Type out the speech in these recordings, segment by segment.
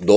2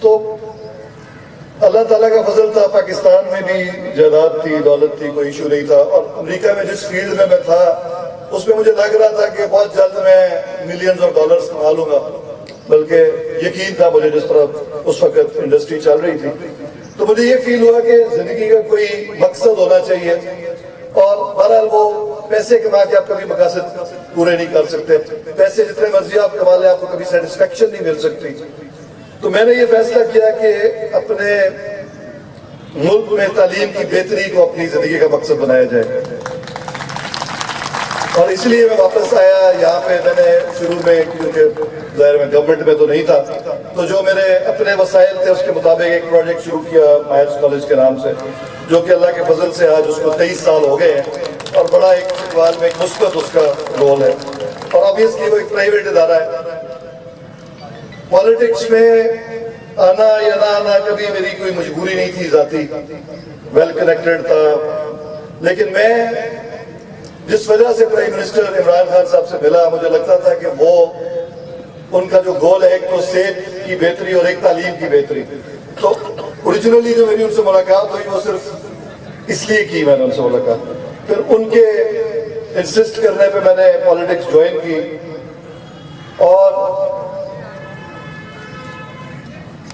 تو اللہ تعالیٰ کا فضل تھا, پاکستان میں بھی جائیداد تھی, دولت تھی, کوئی ایشو نہیں تھا, اور امریکہ میں جس فیلڈ میں تھا اس میں مجھے لگ رہا تھا کہ بہت جلد میں ملینز آف ڈالرز کما لوں گا, بلکہ یقین تھا مجھے جس طرح اس وقت انڈسٹری چل رہی تھی. تو مجھے یہ فیل ہوا کہ زندگی کا کوئی مقصد ہونا چاہیے, اور بہرحال وہ پیسے کما کے آپ کبھی مقاصد پورے نہیں کر سکتے, پیسے جتنے مرضی آپ کما لیں آپ کو کبھی سیٹسفیکشن نہیں مل سکتی. تو میں نے یہ فیصلہ کیا کہ اپنے ملک میں تعلیم کی بہتری کو اپنی زندگی کا مقصد بنایا جائے, اور اس لیے میں واپس آیا یہاں پہ. میں نے شروع میں, کیونکہ ظاہر میں گورنمنٹ میں تو نہیں تھا, تو جو میرے اپنے وسائل تھے اس کے مطابق ایک پروجیکٹ شروع کیا مائرس کالج کے نام سے, جو کہ اللہ کے فضل سے آج اس کو 23 سال ہو گئے ہیں, اور بڑا ایک سوال میں ایک مثبت اس کا رول ہے. اور آبویسلی وہ ایک پرائیویٹ ادارہ ہے. پالیٹکس میں آنا یا نہ آنا کبھی میری کوئی مجبوری نہیں تھی ذاتی, ویل کنیکٹڈ تھا, لیکن میں جس وجہ سے پرائم منسٹر عمران خان صاحب سے ملا, مجھے لگتا تھا کہ وہ ان کا جو گول ہے ایک تو صحت کی بہتری اور ایک تعلیم کی بہتری. تو اوریجنلی جو میری ان سے ملاقات ہوئی وہ صرف اس لیے کی میں نے ان سے ملاقات, پھر ان کے انسسٹ کرنے پہ میں نے پالیٹکس جوائن کی. اور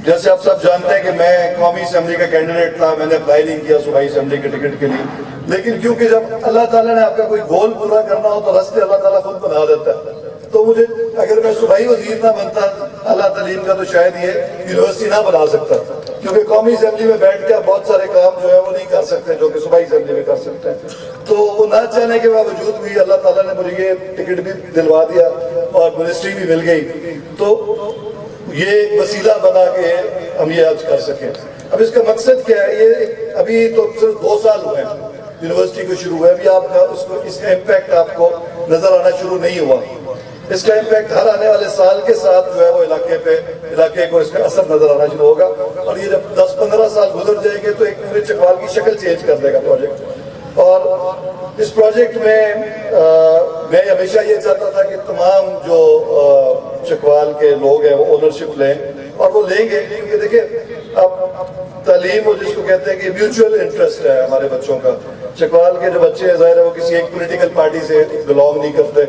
جیسے آپ سب جانتے ہیں کہ میں قومی اسمبلی کا کینڈیڈیٹ تھا, میں نے اپلائی نہیں کیا صوبائی اسمبلی کے ٹکٹ کے لیے, لیکن کیونکہ جب اللہ تعالیٰ نے آپ کا کوئی گول پورا کرنا ہو تو راستے اللہ تعالیٰ خود بنا دیتا ہے. تو مجھے اگر میں صوبائی وزیر نہ بنتا اللہ تعلیم کا, تو شاید یہ یونیورسٹی نہ بنا سکتا, کیونکہ قومی اسمبلی میں بیٹھ کے بہت سارے کام جو ہے وہ نہیں کر سکتے جو کہ صوبائی اسمبلی میں کر سکتے ہیں. تو وہ نہ چاہنے کے باوجود بھی اللہ تعالیٰ نے مجھے یہ ٹکٹ بھی دلوا دیا اور منسٹری بھی مل گئی. تو یہ ایک وسیلہ بنا کے ہم یہ آج کر سکیں. اب اس کا مقصد کیا ہے؟ یہ ابھی تو صرف 2 سال ہوئے ہیں یونیورسٹی کو شروع ہوئے, ابھی آپ کا اس کا امپیکٹ آپ کو نظر آنا شروع نہیں ہوا. اس کا امپیکٹ ہر آنے والے سال کے ساتھ جو ہے وہ علاقے کو اس کا اثر نظر آنا شروع ہوگا, اور یہ جب 10-15 سال گزر جائیں گے تو ایک پورے چکوال کی شکل چینج کر دے گا پروجیکٹ. اور اس پروجیکٹ میں ہمیشہ یہ چاہتا تھا کہ تمام جو چکوال کے لوگ ہیں وہ اونرشپ لیں, اور وہ لیں گے کیونکہ دیکھیں اب تعلیم جس کو کہتے ہیں کہ میوچول انٹرسٹ ہے ہمارے بچوں کا. چکوال کے جو بچے ہیں ظاہر ہے وہ کسی ایک پولیٹیکل پارٹی سے بلانگ نہیں کرتے,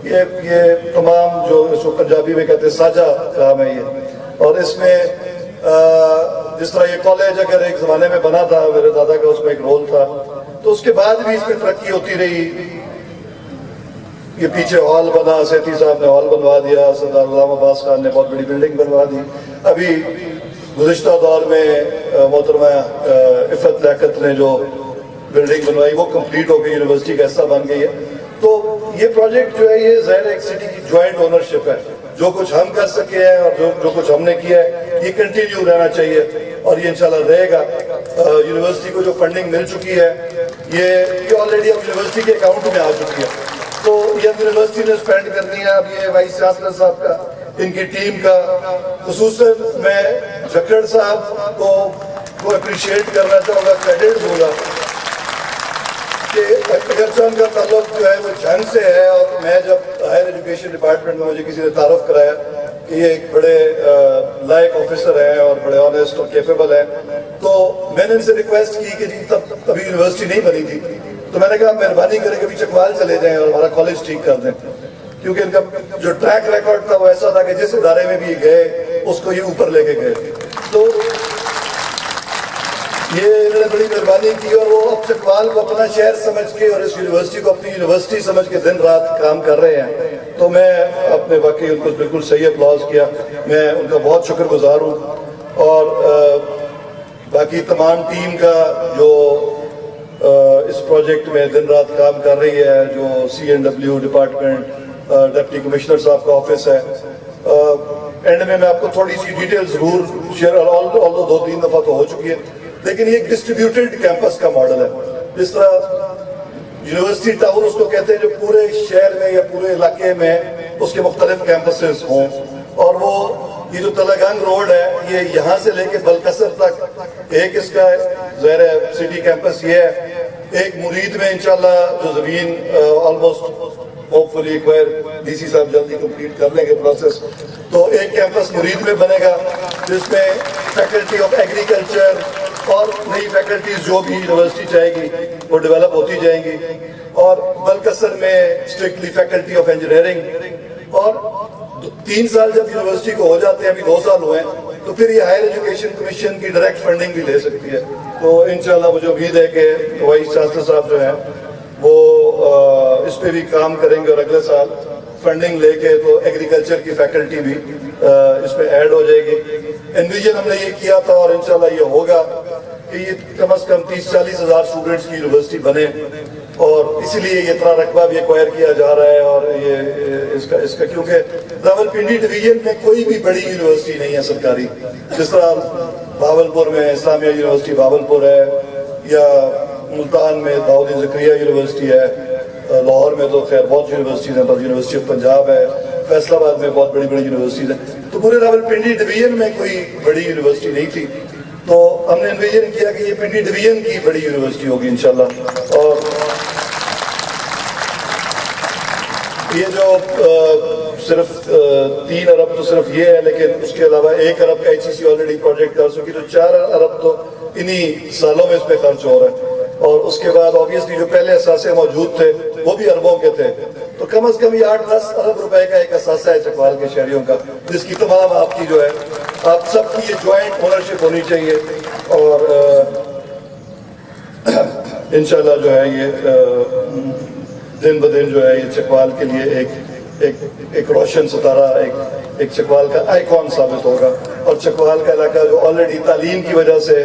یہ تمام جو اس کو پنجابی میں کہتے ہیں ساجھا کام ہے یہ. اور اس میں جس طرح یہ کالج اگر ایک زمانے میں بنا تھا, میرے دادا کا اس میں ایک رول تھا, تو اس کے بعد بھی اس میں ترقی ہوتی رہی. یہ پیچھے ہال بنا, سیٹھی صاحب نے ہال بنوا دیا, سردار غلام عباس خان نے بہت بڑی بلڈنگ بنوا دی. ابھی گزشتہ دور میں محترمہ عفت لیاقت نے جو بلڈنگ بنوائی وہ کمپلیٹ ہو گئی, یونیورسٹی کا حصہ بن گئی ہے. تو یہ پروجیکٹ جو ہے یہ ظاہر ایک سٹی کی جوائنٹ اونرشپ ہے. جو کچھ ہم کر سکے ہیں اور جو کچھ ہم نے کیا ہے یہ کنٹینیو رہنا چاہیے, اور یہ انشاءاللہ رہے گا. یونیورسٹی کو جو فنڈنگ مل چکی ہے یہ آلریڈی اب یونیورسٹی کے اکاؤنٹ میں آ چکی ہے, تو یہ یونیورسٹی نے اسپینڈ کرنی ہے. اب یہ وائس چانسلر صاحب کا, ان کی ٹیم کا, خصوصاً میں جھکڑ صاحب کو اپریشیٹ کرنا چاہوں گا, کریڈٹ دوں گا کہ اگرچہ ان کا تعلق جو ہے وہ جنگ سے ہے, اور میں جب ہائر ایجوکیشن ڈپارٹمنٹ میں مجھے کسی نے تعارف کرایا کہ یہ ایک بڑے لائق آفیسر ہیں اور بڑے آنیسٹ اور کیپیبل ہیں, تو میں نے ان سے ریکویسٹ کی کہ جی تب ابھی یونیورسٹی نہیں بنی تھی, تو میں نے کہا مہربانی کریں کہ ابھی چکوال چلے جائیں اور ہمارا کالج ٹھیک کر دیں, کیونکہ ان کا جو ٹریک ریکارڈ تھا وہ ایسا تھا کہ جس ادارے میں بھی گئے اس کو یہ اوپر لے کے گئے. تو یہ انہوں نے بڑی مہربانی کی, اور وہ اب چکوال کو اپنا شہر سمجھ کے اور اس یونیورسٹی کو اپنی یونیورسٹی سمجھ کے دن رات کام کر رہے ہیں. تو میں اپنے واقعی ان کو بالکل صحیح اپلاز کیا, میں ان کا بہت شکر گزار ہوں. اور باقی تمام ٹیم کا جو اس پروجیکٹ میں دن رات کام کر رہی ہے, جو CNW ڈپارٹمنٹ, ڈپٹی کمشنر صاحب کا آفس ہے. اینڈ میں آپ کو تھوڑی سی ڈیٹیل ضرور شیئر, آلدو 2-3 دفعہ تو ہو چکی ہے, لیکن یہ ایک ڈسٹریبیوٹیڈ کیمپس کا ماڈل ہے. جس طرح یونیورسٹی ٹاؤن اس کو کہتے ہیں جو پورے شہر میں یا پورے علاقے میں اس کے مختلف کیمپسز ہوں, اور وہ یہ جو تلگنگ روڈ ہے یہ یہاں سے لے کے بلکسر تک ایک اس کا ظاہر ہے سٹی کیمپس یہ ہے. ایک مرید میں انشاءاللہ جو زمین آلموسٹ ہوپ فلی ایک بار ڈی سی صاحب جلدی کمپلیٹ کر لیں گے پروسیس. تو ایک کیمپس مرید میں بنے گا جس میں فیکلٹی آف ایگریکلچر اور نئی فیکلٹیز جو بھی یونیورسٹی چاہے گی وہ ڈیولپ ہوتی جائیں گی, اور بلکسر میں اسٹرکٹلی فیکلٹی آف انجینئرنگ. اور 3 سال جب یونیورسٹی کو ہو جاتے ہیں, ابھی 2 سال ہوئے ہیں, تو پھر یہ ہائر ایجوکیشن کمیشن کی ڈائریکٹ فنڈنگ بھی لے سکتی ہے. تو انشاءاللہ مجھے امید ہے کہ وائس چانسلر صاحب جو ہیں وہ اس پہ بھی کام کریں گے, اور اگلے سال فنڈنگ لے کے تو ایگریکلچر کی فیکلٹی بھی اس پہ ایڈ ہو جائے گی. انویژن ہم نے یہ کیا تھا, اور انشاءاللہ یہ ہوگا کہ یہ کم از کم 30-40 ہزار اسٹوڈنٹس کی یونیورسٹی بنے, اور اسی لیے یہ اتنا رقبہ بھی ایکوائر کیا جا رہا ہے. اور یہ اس کا کیونکہ راولپنڈی ڈویژن میں کوئی بھی بڑی یونیورسٹی نہیں ہے سرکاری, جس طرح بھاولپور میں اسلامیہ یونیورسٹی بھاولپور ہے, یا ملتان میں داؤد زکریا یونیورسٹی ہے, لاہور میں تو خیر بہت یونیورسٹیز ہیں, یونیورسٹی آف پنجاب ہے, فیصل آباد میں بہت بڑی بڑی یونیورسٹیز ہیں. تو پورے راولپنڈی ڈویژن میں کوئی بڑی یونیورسٹی نہیں تھی, تو ہم نے انویژن کیا کہ یہ پنڈی ڈویژن کی بڑی یونیورسٹی ہوگی انشاءاللہ. اور یہ جو صرف 3 ارب تو صرف یہ ہے, لیکن اس کے علاوہ 1 ارب کا HEC آلریڈی پروجیکٹ کر چکی, تو 4 ارب تو انہی سالوں میں اس پہ خرچ ہو رہا ہے. اور اس کے بعد آبویسلی جو پہلے اثاثے موجود تھے وہ بھی اربوں کے تھے, تو کم از کم یہ 8-10 ارب روپے کا ایک اثاثہ ہے چکوال کے شہریوں کا, جس کی تمام آپ کی جو ہے آپ سب کی یہ جوائنٹ اونرشپ ہونی چاہیے. اور انشاءاللہ جو ہے یہ دن بدن جو ہے یہ چکوال کے لیے ایک روشن ستارہ, ایک چکوال کا آئیکن ثابت ہوگا. اور چکوال کا علاقہ جو آلریڈی تعلیم کی وجہ سے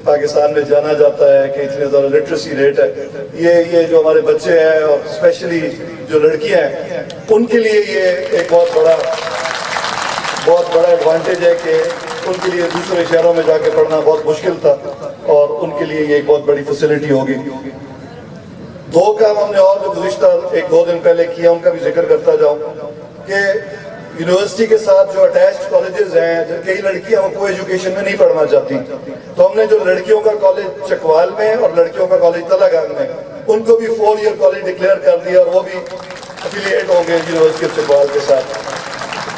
پاکستان میں جانا جاتا ہے کہ اتنے زیادہ لٹریسی ریٹ ہے, یہ جو ہمارے بچے ہیں اور اسپیشلی جو لڑکیاں ہیں ان کے لیے یہ ایک بہت بڑا ایڈوانٹیج ہے کہ ان کے لیے دوسرے شہروں میں جا کے پڑھنا بہت مشکل تھا, اور ان کے لیے یہ ایک بہت بڑی فیسلٹی ہوگی. 2 کام ہم نے اور جو گزشتہ 1-2 دن پہلے کیا ان کا بھی ذکر کرتا جاؤں کہ یونیورسٹی کے ساتھ جو اٹیچڈ کالجز ہیں, کئی لڑکیاں وہ کو ایجوکیشن میں نہیں پڑھنا چاہتی, تو ہم نے جو لڑکیوں کا کالج چکوال میں اور لڑکیوں کا کالج تلاگان میں ان کو بھی 4 ایئر کالج ڈکلیئر کر دیا, اور وہ بھی افیلیٹ ہوں گے یونیورسٹی آف چکوال کے ساتھ.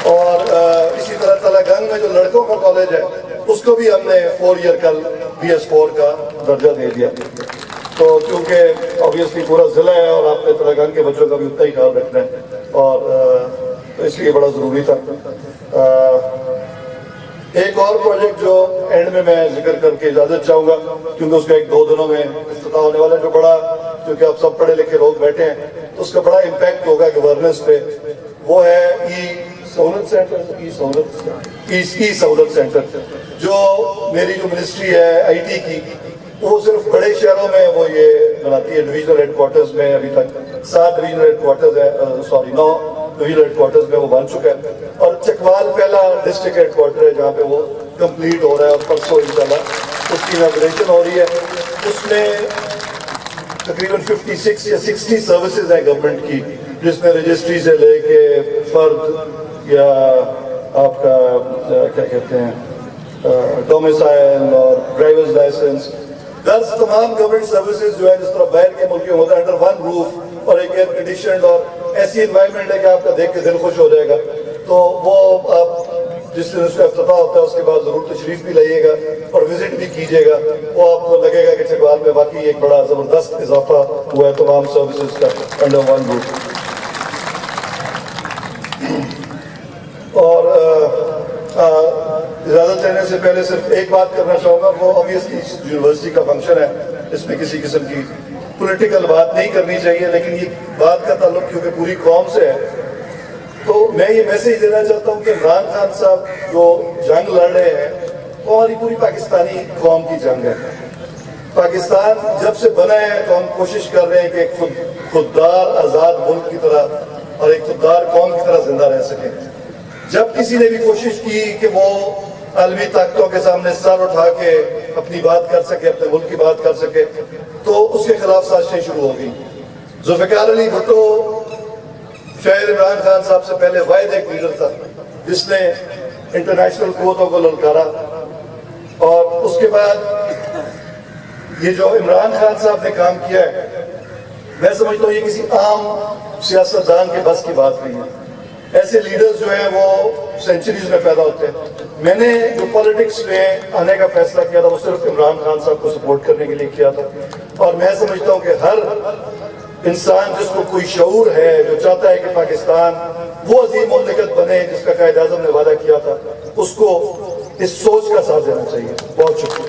اور اسی طرح تلاگان میں جو لڑکوں کا کالج ہے اس کو بھی ہم نے 4 ایئر کا BS4 کا درجہ دے دیا. تو کیونکہ obviously پورا ضلع ہے اور آپ نے تلاگان کے بچوں کا بھی اتنا ہی خیال رکھنا ہے, اور تو اس لیے بڑا ضروری تھا. ایک اور پروجیکٹ جو اینڈ میں ذکر کر کے اجازت چاہوں گا, کیونکہ اس کا 1-2 دنوں میں افتتاح ہونے والا ہے, جو بڑا, کیونکہ آپ سب پڑھے لکھے لوگ بیٹھے ہیں تو اس کا بڑا امپیکٹ ہوگا گورننس پہ, وہ ہے ای سہولت سینٹر. جو میری جو منسٹری ہے IT کی, وہ صرف بڑے شہروں میں وہ یہ بناتی ہے. ڈویژنل ہیڈ کوارٹرز میں ابھی تک 7 ڈویژنل ہیڈ کوارٹرز ہے, 9 ڈویژنل ہیڈ کوارٹرز میں وہ بن چکا ہے, اور چکوال پہلا ڈسٹرکٹ ہیڈ کوارٹر ہے جہاں پہ وہ کمپلیٹ ہو رہا ہے, اور پرسوں انشاءاللہ اس کی اناگوریشن ہو رہی ہے. اس میں تقریباً 56 یا 60 سروسز ہیں گورنمنٹ کی, جس میں رجسٹری سے لے کے فرد یا آپ کا کیا کہتے ہیں ڈومیسائل اور ڈرائیورز لائسنس, تمام گورنمنٹ سروسز جو ہے جس طرح باہر کے ملکوں میں ہوتا ہے انڈر 1 روف, اور ایک ایئر کنڈیشنڈ اور ایسی انوائرمنٹ ہے کہ آپ کا دیکھ کے دل خوش ہو جائے گا. تو وہ آپ جس دن اس کا افتتاح ہوتا ہے اس کے بعد ضرور تشریف بھی لائیے گا اور وزٹ بھی کیجیے گا, وہ آپ کو لگے گا کہ چکوال میں واقعی ایک بڑا زبردست اضافہ ہوا ہے تمام سروسز کا انڈر 1 روف. اور اجازت لینے سے پہلے صرف ایک بات کرنا چاہوں گا, وہ obviously یونیورسٹی کا فنکشن ہے, اس میں کسی قسم کی پولیٹیکل بات نہیں کرنی چاہیے, لیکن یہ بات کا تعلق کیونکہ پوری قوم سے ہے, تو میں یہ میسیج دینا چاہتا ہوں کہ عمران خان صاحب جو جنگ لڑ رہے ہیں وہ ہماری پوری پاکستانی قوم کی جنگ ہے. پاکستان جب سے بنا ہے تو ہم کوشش کر رہے ہیں کہ ایک خوددار آزاد ملک کی طرح اور ایک خوددار قوم کی طرح زندہ رہ سکیں. جب کسی نے بھی کوشش کی کہ وہ عالمی طاقتوں کے سامنے سر اٹھا کے اپنی بات کر سکے, اپنے ملک کی بات کر سکے, تو اس کے خلاف سازشیں شروع ہو گئی. ذوالفقار علی بھٹو شاید عمران خان صاحب سے پہلے واحد ایک لیڈر تھا جس نے انٹرنیشنل قوتوں کو للکارا, اور اس کے بعد یہ جو عمران خان صاحب نے کام کیا ہے میں سمجھتا ہوں یہ کسی عام سیاستدان کے بس کی بات نہیں ہے. ایسے لیڈرز جو ہیں وہ سینچریز میں پیدا ہوتے ہیں. میں نے جو پالیٹکس میں آنے کا فیصلہ کیا تھا وہ صرف عمران خان صاحب کو سپورٹ کرنے کے لیے کیا تھا, اور میں سمجھتا ہوں کہ ہر انسان جس کو کوئی شعور ہے, جو چاہتا ہے کہ پاکستان وہ عظیم مملکت بنے جس کا قائد اعظم نے وعدہ کیا تھا, اس کو اس سوچ کا ساتھ دینا چاہیے. بہت شکریہ.